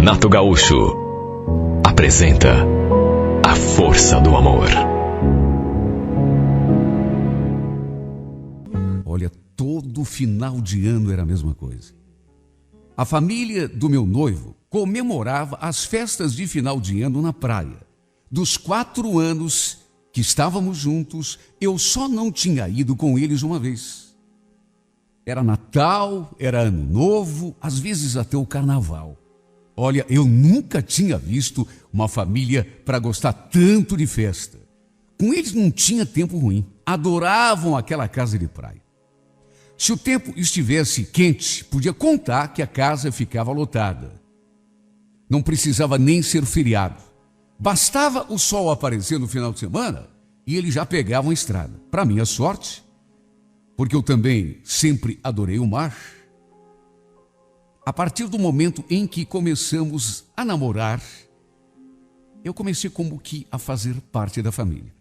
Renato Gaúcho apresenta A Força do Amor. Olha, todo final de ano era a mesma coisa. A família do meu noivo comemorava as festas de final de ano na praia. Dos 4 anos que estávamos juntos, eu só não tinha ido com eles uma vez. Era Natal, era Ano Novo, às vezes até o Carnaval. Olha, eu nunca tinha visto uma família para gostar tanto de festa. Com eles não tinha tempo ruim. Adoravam aquela casa de praia. Se o tempo estivesse quente, podia contar que a casa ficava lotada. Não precisava nem ser feriado. Bastava o sol aparecer no final de semana e eles já pegavam a estrada. Para minha sorte, porque eu também sempre adorei o mar, a partir do momento em que começamos a namorar, eu comecei como que a fazer parte da família.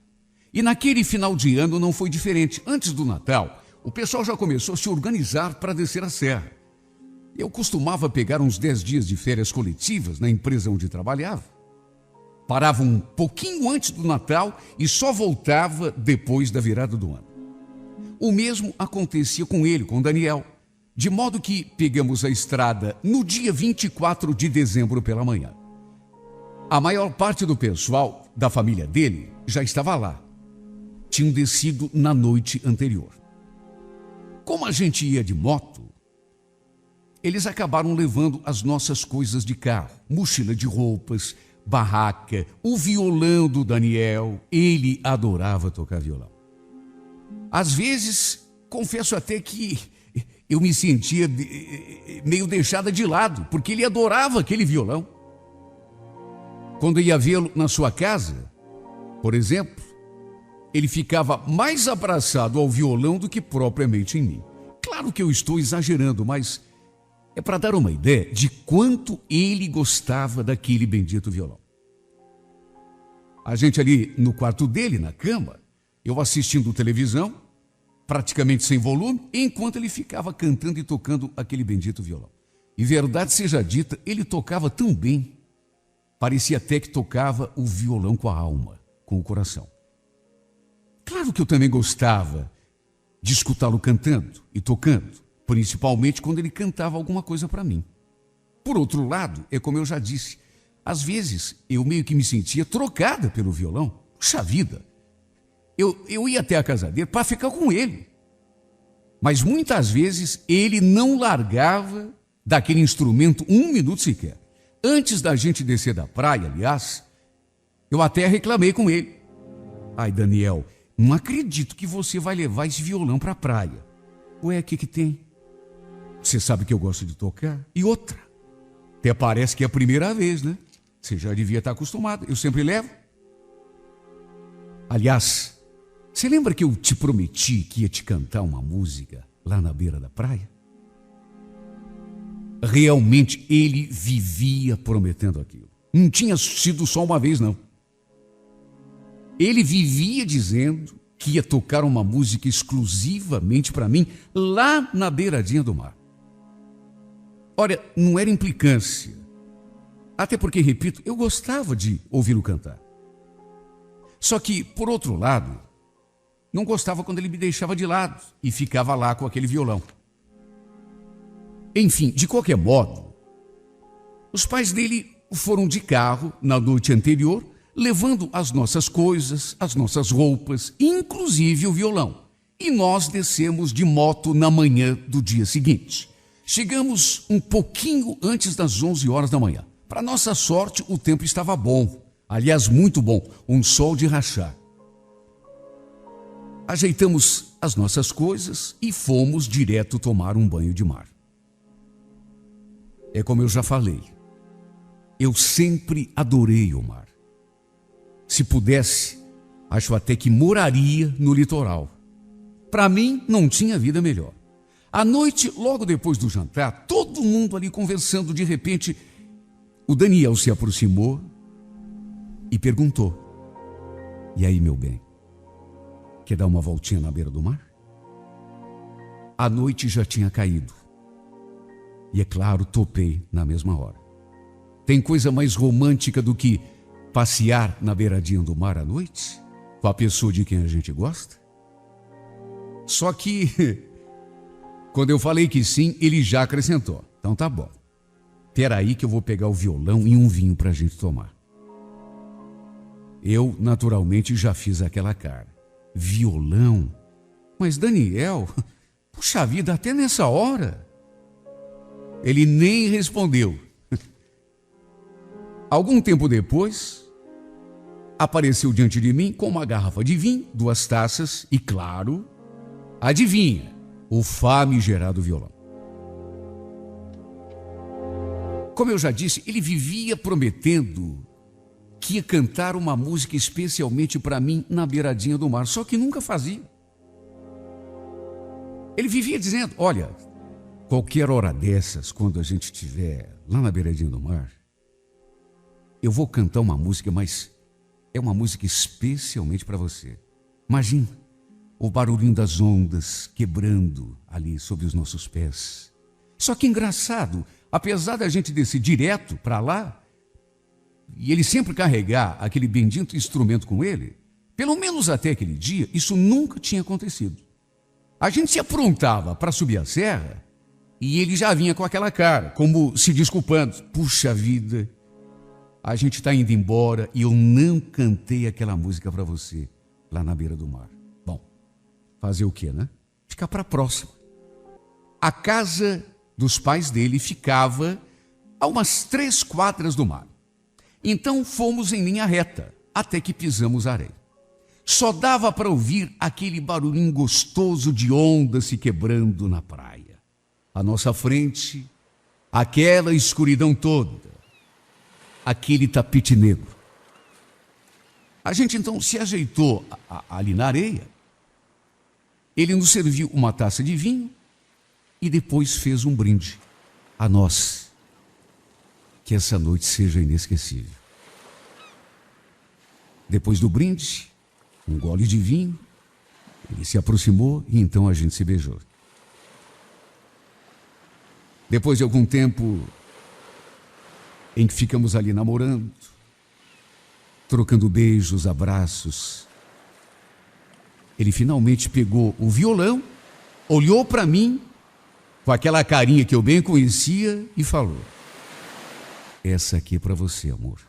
E naquele final de ano não foi diferente. Antes do Natal, o pessoal já começou a se organizar para descer a serra. Eu costumava pegar uns 10 dias de férias coletivas na empresa onde trabalhava. Parava um pouquinho antes do Natal e só voltava depois da virada do ano. O mesmo acontecia com ele, com Daniel. De modo que pegamos a estrada no dia 24 de dezembro pela manhã. A maior parte do pessoal da família dele já estava lá. Tinham descido na noite anterior. Como a gente ia de moto, eles acabaram levando as nossas coisas de carro. Mochila de roupas, barraca, o violão do Daniel. Ele adorava tocar violão. Às vezes, confesso até que eu me sentia meio deixada de lado, porque ele adorava aquele violão. Quando ia vê-lo na sua casa, por exemplo, ele ficava mais abraçado ao violão do que propriamente em mim. Claro que eu estou exagerando, mas é para dar uma ideia de quanto ele gostava daquele bendito violão. A gente ali no quarto dele, na cama, eu assistindo televisão, praticamente sem volume, enquanto ele ficava cantando e tocando aquele bendito violão. E verdade seja dita, ele tocava tão bem, parecia até que tocava o violão com a alma, com o coração. Claro que eu também gostava de escutá-lo cantando e tocando, principalmente quando ele cantava alguma coisa para mim. Por outro lado, é como eu já disse, às vezes eu meio que me sentia trocada pelo violão. Puxa vida! Eu ia até a casa dele para ficar com ele. Mas muitas vezes ele não largava daquele instrumento 1 minuto sequer. Antes da gente descer da praia, aliás, eu até reclamei com ele. Ai, Daniel, não acredito que você vai levar esse violão para a praia. Ué, o que tem? Você sabe que eu gosto de tocar? E outra, até parece que é a primeira vez, né? Você já devia estar acostumado, eu sempre levo. Aliás, você lembra que eu te prometi que ia te cantar uma música lá na beira da praia? Realmente ele vivia prometendo aquilo. Não tinha sido só uma vez, não. Ele vivia dizendo que ia tocar uma música exclusivamente para mim lá na beiradinha do mar. Olha, não era implicância. Até porque, repito, eu gostava de ouvi-lo cantar. Só que, por outro lado, não gostava quando ele me deixava de lado e ficava lá com aquele violão. Enfim, de qualquer modo, os pais dele foram de carro na noite anterior, levando as nossas coisas, as nossas roupas, inclusive o violão. E nós descemos de moto na manhã do dia seguinte. Chegamos um pouquinho antes das 11 horas da manhã. Para nossa sorte, o tempo estava bom. Aliás, muito bom. Um sol de rachar. Ajeitamos as nossas coisas e fomos direto tomar um banho de mar. É como eu já falei, eu sempre adorei o mar. Se pudesse, acho até que moraria no litoral. Para mim, não tinha vida melhor. À noite, logo depois do jantar, todo mundo ali conversando, de repente, o Daniel se aproximou e perguntou: "E aí, meu bem? Quer dar uma voltinha na beira do mar?" A noite já tinha caído. E é claro, topei na mesma hora. Tem coisa mais romântica do que passear na beiradinha do mar à noite com a pessoa de quem a gente gosta? Só que, quando eu falei que sim, ele já acrescentou. Então tá bom. Peraí que eu vou pegar o violão e um vinho pra gente tomar. Eu, naturalmente, já fiz aquela cara. Violão? Mas Daniel, puxa vida, até nessa hora. Ele nem respondeu. Algum tempo depois, apareceu diante de mim com uma garrafa de vinho, 2 taças e, claro, adivinha, o famigerado violão. Como eu já disse, ele vivia prometendo que ia cantar uma música especialmente para mim na beiradinha do mar, só que nunca fazia. Ele vivia dizendo, olha, qualquer hora dessas, quando a gente estiver lá na beiradinha do mar, eu vou cantar uma música, mas é uma música especialmente para você. Imagina o barulhinho das ondas quebrando ali sob os nossos pés. Só que engraçado, apesar da gente descer direto para lá, e ele sempre carregar aquele bendito instrumento com ele, pelo menos até aquele dia, isso nunca tinha acontecido. A gente se aprontava para subir a serra e ele já vinha com aquela cara, como se desculpando. Puxa vida, a gente está indo embora e eu não cantei aquela música para você lá na beira do mar. Bom, fazer o quê, né? Ficar para a próxima. A casa dos pais dele ficava a umas 3 quadras do mar. Então fomos em linha reta, até que pisamos areia. Só dava para ouvir aquele barulhinho gostoso de ondas se quebrando na praia. À nossa frente, aquela escuridão toda, aquele tapete negro. A gente então se ajeitou ali na areia. Ele nos serviu uma taça de vinho e depois fez um brinde a nós. Que essa noite seja inesquecível. Depois do brinde, um gole de vinho, ele se aproximou e então a gente se beijou. Depois de algum tempo em que ficamos ali namorando, trocando beijos, abraços, ele finalmente pegou o violão, olhou para mim com aquela carinha que eu bem conhecia e falou: essa aqui é para você, amor.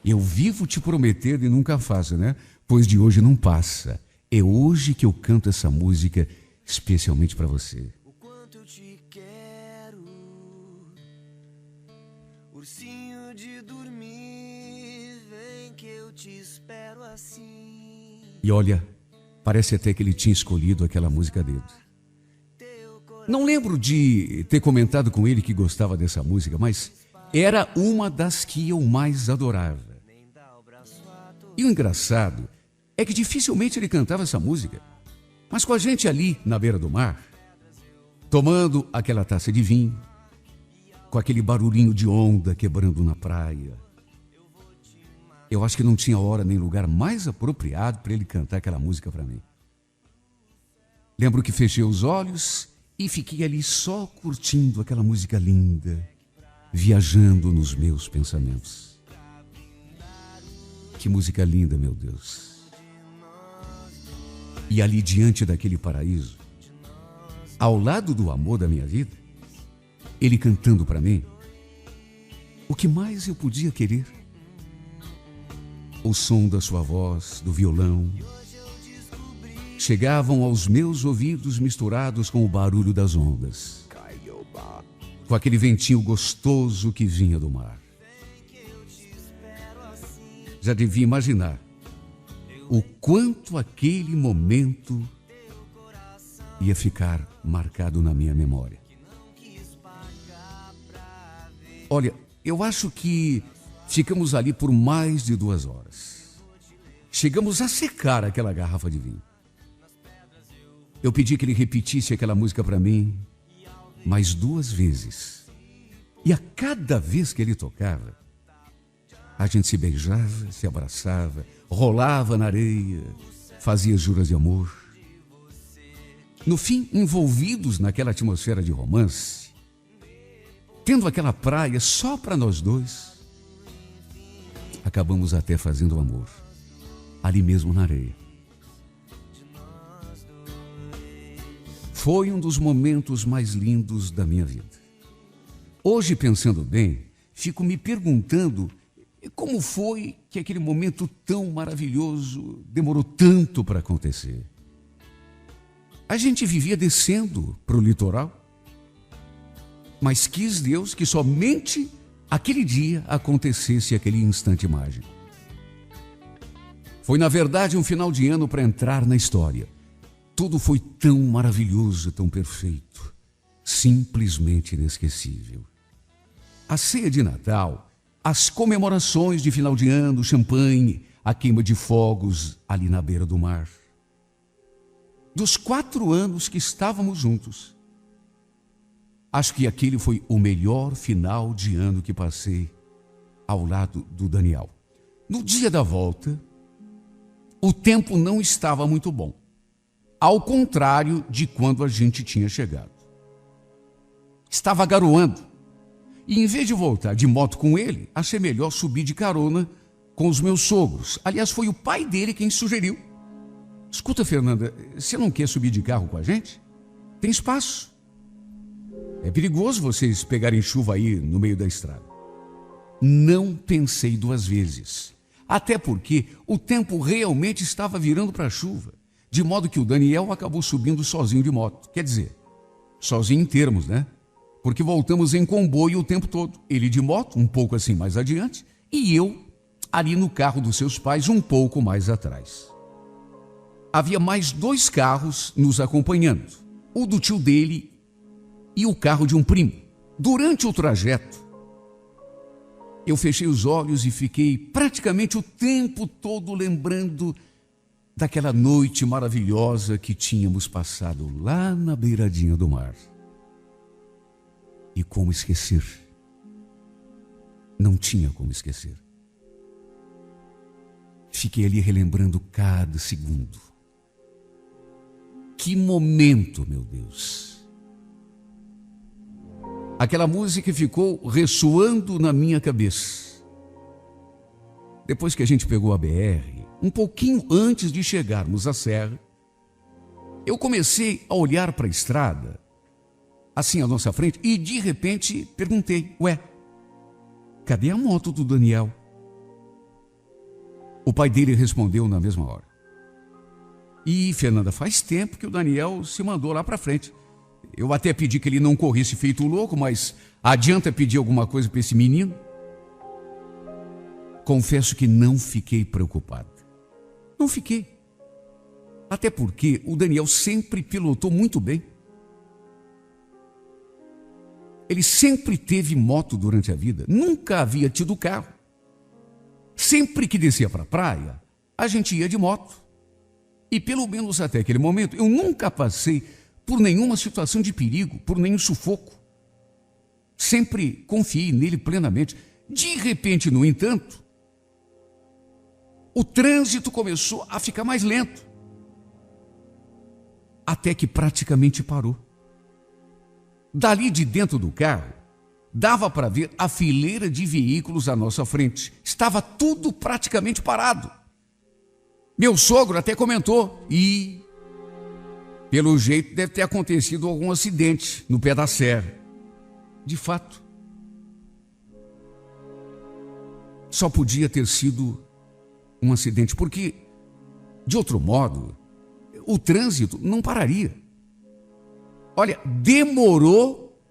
Eu vivo te prometendo e nunca faço, né? Pois de hoje não passa. É hoje que eu canto essa música especialmente para você. O quanto eu te quero, ursinho de dormir, vem que eu te espero assim. E olha, parece até que ele tinha escolhido aquela música dele. Não lembro de ter comentado com ele que gostava dessa música, mas era uma das que eu mais adorava. E o engraçado é que dificilmente ele cantava essa música, mas com a gente ali na beira do mar, tomando aquela taça de vinho, com aquele barulhinho de onda quebrando na praia, eu acho que não tinha hora nem lugar mais apropriado para ele cantar aquela música para mim. Lembro que fechei os olhos e fiquei ali só curtindo aquela música linda, viajando nos meus pensamentos. Que música linda, meu Deus. E ali diante daquele paraíso, ao lado do amor da minha vida, ele cantando para mim, o que mais eu podia querer? O som da sua voz, do violão, chegavam aos meus ouvidos misturados com o barulho das ondas, com aquele ventinho gostoso que vinha do mar. Já devia imaginar o quanto aquele momento ia ficar marcado na minha memória. Olha, eu acho que ficamos ali por mais de 2 horas. Chegamos a secar aquela garrafa de vinho. Eu pedi que ele repetisse aquela música para mim mais 2 vezes. E a cada vez que ele tocava, a gente se beijava, se abraçava, rolava na areia, fazia juras de amor. No fim, envolvidos naquela atmosfera de romance, tendo aquela praia só para nós dois. Acabamos até fazendo amor, ali mesmo na areia. Foi um dos momentos mais lindos da minha vida. Hoje, pensando bem, fico me perguntando como foi que aquele momento tão maravilhoso demorou tanto para acontecer. A gente vivia descendo para o litoral, mas quis Deus que somente aquele dia acontecesse aquele instante mágico. Foi, na verdade, um final de ano para entrar na história. Tudo foi tão maravilhoso, tão perfeito, simplesmente inesquecível. A ceia de Natal, as comemorações de final de ano, champanhe, a queima de fogos ali na beira do mar. Dos 4 anos que estávamos juntos, acho que aquele foi o melhor final de ano que passei ao lado do Daniel. No dia da volta, o tempo não estava muito bom, ao contrário de quando a gente tinha chegado. Estava garoando, e em vez de voltar de moto com ele, achei melhor subir de carona com os meus sogros. Aliás, foi o pai dele quem sugeriu. Escuta, Fernanda, você não quer subir de carro com a gente? Tem espaço. É perigoso vocês pegarem chuva aí no meio da estrada. Não pensei 2 vezes. Até porque o tempo realmente estava virando para chuva. De modo que o Daniel acabou subindo sozinho de moto. Quer dizer, sozinho em termos, né? Porque voltamos em comboio o tempo todo. Ele de moto, um pouco assim mais adiante, e eu ali no carro dos seus pais, um pouco mais atrás. Havia mais 2 carros nos acompanhando. O do tio dele e o carro de um primo. Durante o trajeto, eu fechei os olhos e fiquei praticamente o tempo todo lembrando daquela noite maravilhosa que tínhamos passado lá na beiradinha do mar. E como esquecer? Não tinha como esquecer. Fiquei ali relembrando cada segundo. Que momento, meu Deus! Aquela música ficou ressoando na minha cabeça. Depois que a gente pegou a BR, um pouquinho antes de chegarmos à serra, eu comecei a olhar para a estrada, assim à nossa frente, e de repente perguntei, cadê a moto do Daniel? O pai dele respondeu na mesma hora. E, Fernanda, faz tempo que o Daniel se mandou lá para frente. Eu até pedi que ele não corresse feito louco, mas adianta pedir alguma coisa para esse menino? Confesso que não fiquei preocupado. Não fiquei. Até porque o Daniel sempre pilotou muito bem. Ele sempre teve moto durante a vida, nunca havia tido carro. Sempre que descia para a praia, a gente ia de moto. E pelo menos até aquele momento, eu nunca passei por nenhuma situação de perigo, por nenhum sufoco. Sempre confiei nele plenamente. De repente, no entanto, o trânsito começou a ficar mais lento. Até que praticamente parou. Dali de dentro do carro, dava para ver a fileira de veículos à nossa frente. Estava tudo praticamente parado. Meu sogro até comentou, e pelo jeito deve ter acontecido algum acidente no pé da serra. De fato, só podia ter sido um acidente, porque, de outro modo, o trânsito não pararia. Olha, demorou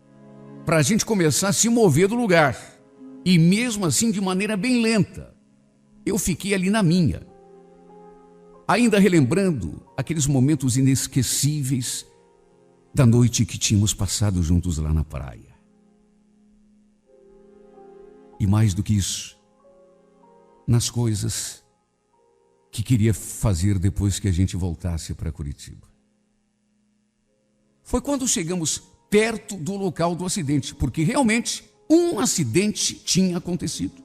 para a gente começar a se mover do lugar. E mesmo assim de maneira bem lenta. Eu fiquei ali na minha. Ainda relembrando aqueles momentos inesquecíveis da noite que tínhamos passado juntos lá na praia. E mais do que isso, nas coisas que queria fazer depois que a gente voltasse para Curitiba. Foi quando chegamos perto do local do acidente, porque realmente um acidente tinha acontecido.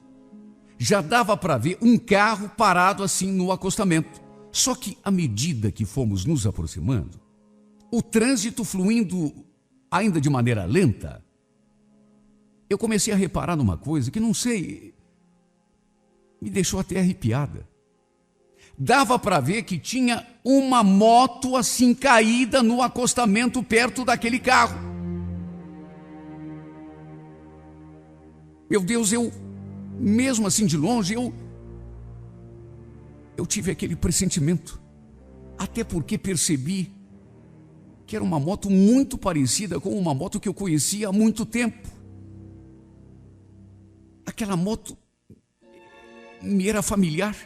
Já dava para ver um carro parado assim no acostamento. Só que à medida que fomos nos aproximando, o trânsito fluindo ainda de maneira lenta, eu comecei a reparar numa coisa que, não sei, me deixou até arrepiada. Dava para ver que tinha uma moto assim caída no acostamento perto daquele carro. Meu Deus, mesmo assim de longe, eu tive aquele pressentimento. Até porque percebi que era uma moto muito parecida com uma moto que eu conhecia há muito tempo. Aquela moto me era familiar.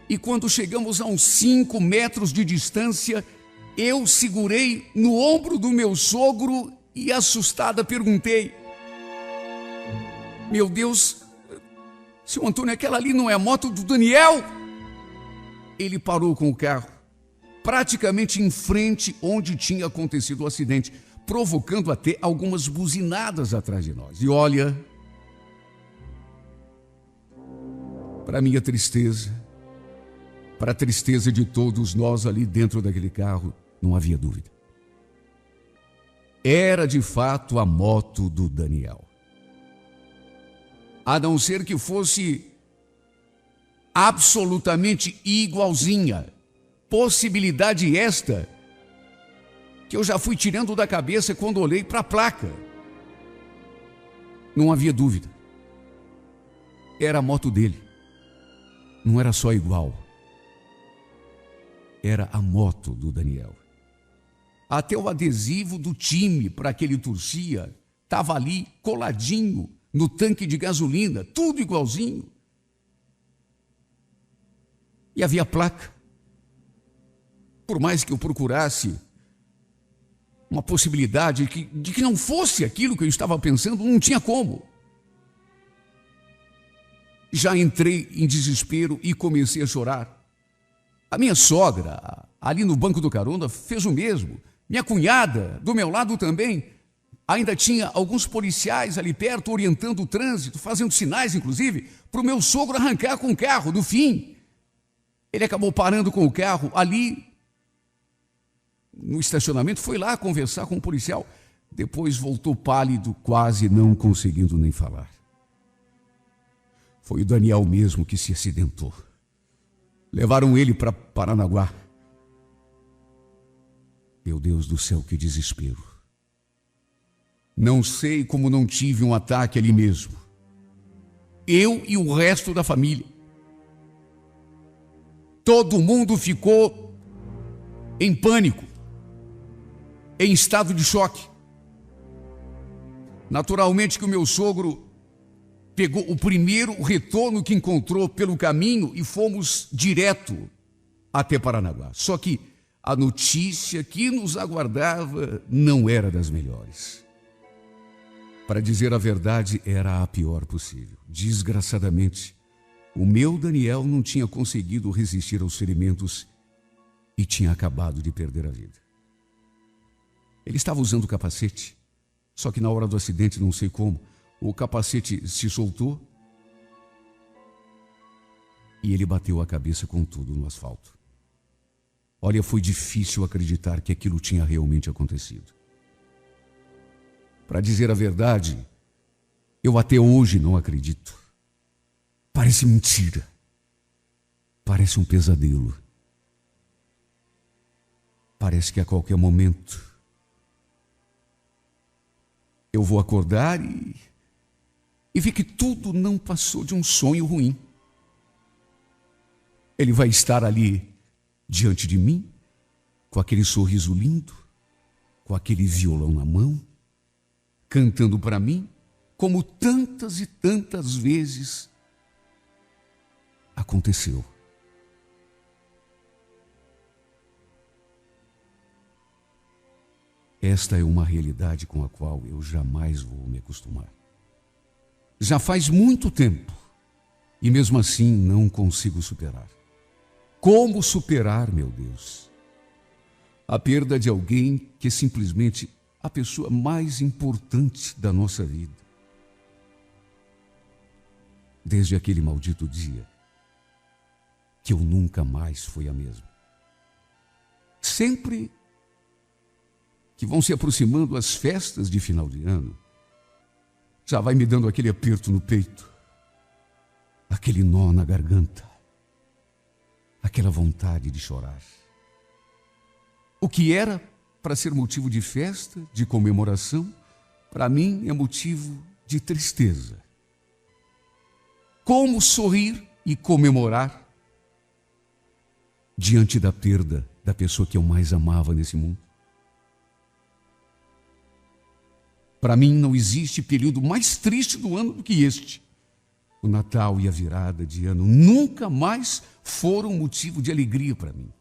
E quando chegamos a uns 5 metros de distância, eu segurei no ombro do meu sogro e, assustada, perguntei: meu Deus, seu Antônio, aquela ali não é a moto do Daniel? Ele parou com o carro, praticamente em frente onde tinha acontecido o acidente, provocando até algumas buzinadas atrás de nós. E olha, para minha tristeza, para a tristeza de todos nós ali dentro daquele carro, não havia dúvida. Era de fato a moto do Daniel. A não ser que fosse absolutamente igualzinha. Possibilidade esta que eu já fui tirando da cabeça quando olhei para a placa. Não havia dúvida. Era a moto dele. Não era só igual. Era a moto do Daniel. Até o adesivo do time para que ele torcia estava ali coladinho no tanque de gasolina, tudo igualzinho. E havia placa. Por mais que eu procurasse uma possibilidade de que não fosse aquilo que eu estava pensando, não tinha como. Já entrei em desespero e comecei a chorar. A minha sogra, ali no banco do carona, fez o mesmo. Minha cunhada, do meu lado também. Ainda tinha alguns policiais ali perto orientando o trânsito, fazendo sinais, inclusive, para o meu sogro arrancar com o carro. No fim, ele acabou parando com o carro ali no estacionamento, foi lá conversar com o policial. Depois voltou pálido, quase não conseguindo nem falar. Foi o Daniel mesmo que se acidentou. Levaram ele para Paranaguá. Meu Deus do céu, que desespero. Não sei como não tive um ataque ali mesmo. Eu e o resto da família. Todo mundo ficou em pânico, em estado de choque. Naturalmente que o meu sogro pegou o primeiro retorno que encontrou pelo caminho e fomos direto até Paranaguá. Só que a notícia que nos aguardava não era das melhores. Para dizer a verdade, era a pior possível. Desgraçadamente, o meu Daniel não tinha conseguido resistir aos ferimentos e tinha acabado de perder a vida. Ele estava usando capacete, só que na hora do acidente, não sei como, o capacete se soltou e ele bateu a cabeça com tudo no asfalto. Olha, foi difícil acreditar que aquilo tinha realmente acontecido. Para dizer a verdade, eu até hoje não acredito. Parece mentira. Parece um pesadelo. Parece que a qualquer momento eu vou acordar e ver que tudo não passou de um sonho ruim. Ele vai estar ali diante de mim, com aquele sorriso lindo, com aquele violão na mão, cantando para mim, como tantas e tantas vezes aconteceu. Esta é uma realidade com a qual eu jamais vou me acostumar. Já faz muito tempo e mesmo assim não consigo superar. Como superar, meu Deus, a perda de alguém que é simplesmente a pessoa mais importante da nossa vida? Desde aquele maldito dia que eu nunca mais fui a mesma. Sempre que vão se aproximando as festas de final de ano, já vai me dando aquele aperto no peito, aquele nó na garganta, aquela vontade de chorar. O que era para ser motivo de festa, de comemoração, para mim é motivo de tristeza. Como sorrir e comemorar diante da perda da pessoa que eu mais amava nesse mundo? Para mim não existe período mais triste do ano do que este. O Natal e a virada de ano nunca mais foram motivo de alegria para mim,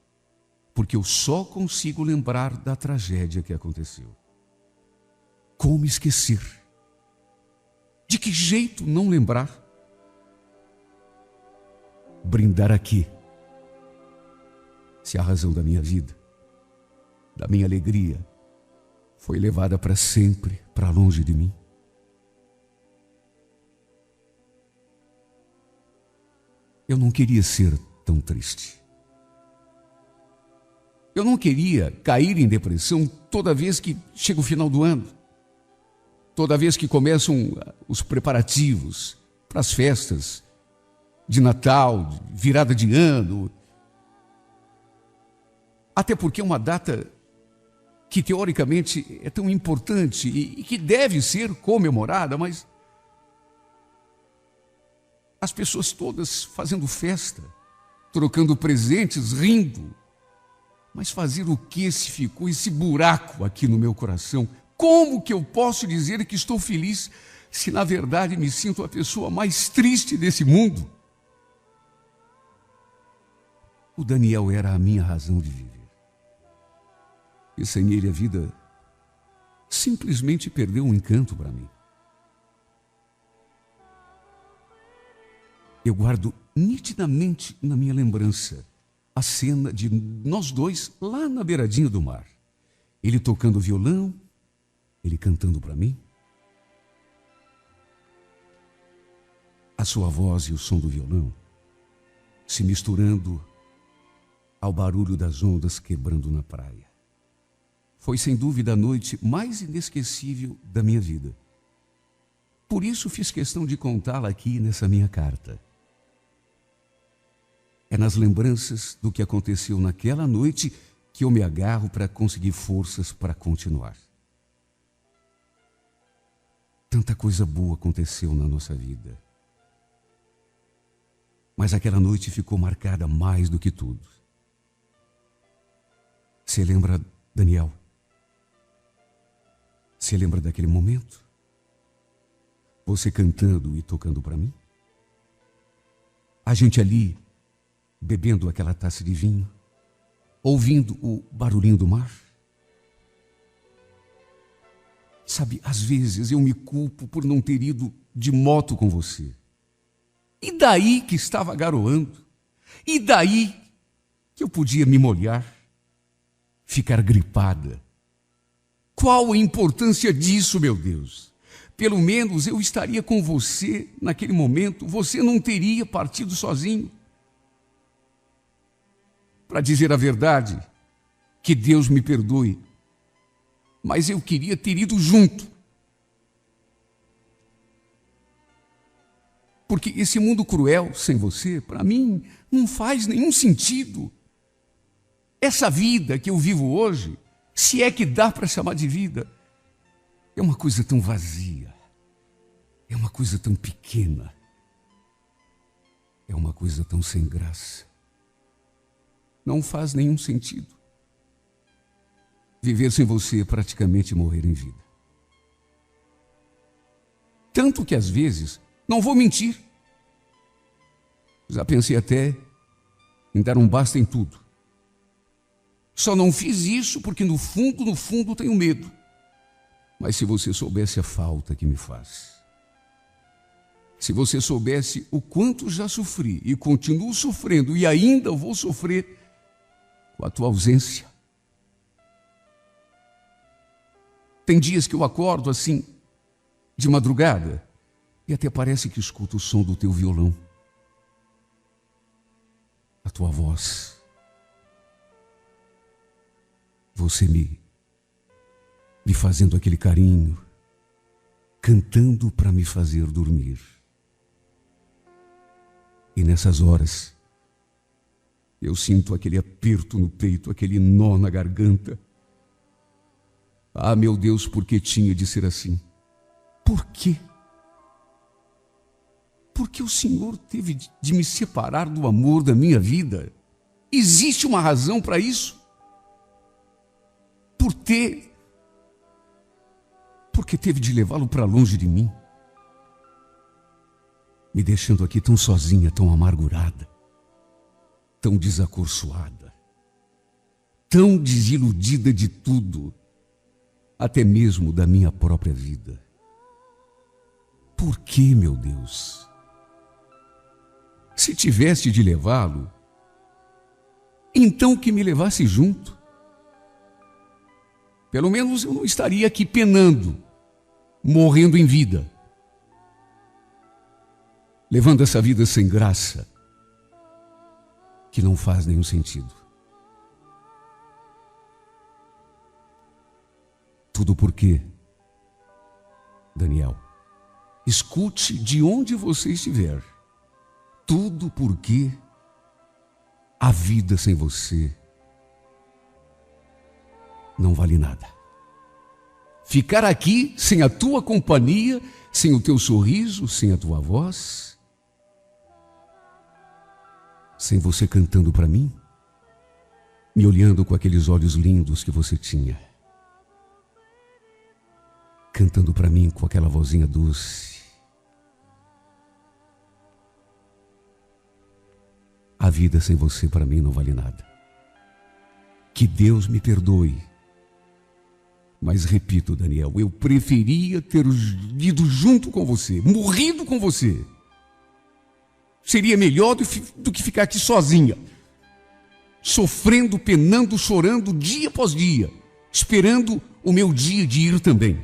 porque eu só consigo lembrar da tragédia que aconteceu. Como esquecer? De que jeito não lembrar? Brindar aqui, se a razão da minha vida, da minha alegria, foi levada para sempre para longe de mim. Eu não queria ser tão triste. Eu não queria cair em depressão toda vez que chega o final do ano, toda vez que começam os preparativos para as festas de Natal, de virada de ano. Até porque é uma data que teoricamente é tão importante e que deve ser comemorada, mas as pessoas todas fazendo festa, trocando presentes, rindo. Mas fazer o que se ficou esse buraco aqui no meu coração? Como que eu posso dizer que estou feliz se na verdade me sinto a pessoa mais triste desse mundo? O Daniel era a minha razão de viver. E sem ele a vida simplesmente perdeu um encanto para mim. Eu guardo nitidamente na minha lembrança a cena de nós dois lá na beiradinha do mar. Ele tocando violão, ele cantando para mim. A sua voz e o som do violão se misturando ao barulho das ondas quebrando na praia. Foi sem dúvida a noite mais inesquecível da minha vida. Por isso fiz questão de contá-la aqui nessa minha carta. É nas lembranças do que aconteceu naquela noite que eu me agarro para conseguir forças para continuar. Tanta coisa boa aconteceu na nossa vida. Mas aquela noite ficou marcada mais do que tudo. Você lembra, Daniel? Você lembra daquele momento? Você cantando e tocando para mim? A gente ali, bebendo aquela taça de vinho, ouvindo o barulhinho do mar? Sabe, às vezes eu me culpo por não ter ido de moto com você. E daí que estava garoando? E daí que eu podia me molhar, ficar gripada? Qual a importância disso, meu Deus? Pelo menos eu estaria com você naquele momento, você não teria partido sozinho. Para dizer a verdade, que Deus me perdoe, mas eu queria ter ido junto. Porque esse mundo cruel sem você, para mim, não faz nenhum sentido. Essa vida que eu vivo hoje, se é que dá para chamar de vida, é uma coisa tão vazia, é uma coisa tão pequena, é uma coisa tão sem graça. Não faz nenhum sentido. Viver sem você é praticamente morrer em vida. Tanto que às vezes, não vou mentir, já pensei até em dar um basta em tudo. Só não fiz isso porque no fundo tenho medo. Mas se você soubesse a falta que me faz, se você soubesse o quanto já sofri e continuo sofrendo e ainda vou sofrer com a tua ausência. Tem dias que eu acordo assim, de madrugada, e até parece que escuto o som do teu violão, a tua voz. Você me fazendo aquele carinho, cantando para me fazer dormir. E nessas horas, eu sinto aquele aperto no peito, aquele nó na garganta. Ah, meu Deus, por que tinha de ser assim? Por quê? Por que o Senhor teve de me separar do amor da minha vida? Existe uma razão para isso? Porque teve de levá-lo para longe de mim, me deixando aqui tão sozinha, tão amargurada, tão desacorçoada, tão desiludida de tudo, até mesmo da minha própria vida. Por que, meu Deus? Se tivesse de levá-lo, então que me levasse junto. Pelo menos eu não estaria aqui penando, morrendo em vida, levando essa vida sem graça, que não faz nenhum sentido. Tudo por quê? Daniel, escute de onde você estiver. Tudo porque a vida sem você não vale nada. Ficar aqui sem a tua companhia, sem o teu sorriso, sem a tua voz, sem você cantando para mim, me olhando com aqueles olhos lindos que você tinha, cantando para mim com aquela vozinha doce. A vida sem você para mim não vale nada. Que Deus me perdoe. Mas repito, Daniel, eu preferia ter ido junto com você, morrido com você. Seria melhor do que ficar aqui sozinha, sofrendo, penando, chorando dia após dia, esperando o meu dia de ir também.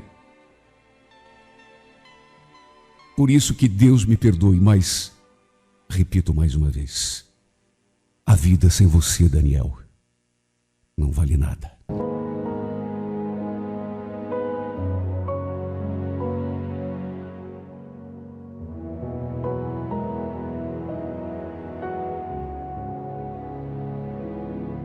Por isso que Deus me perdoe, mas repito mais uma vez, a vida sem você, Daniel, não vale nada.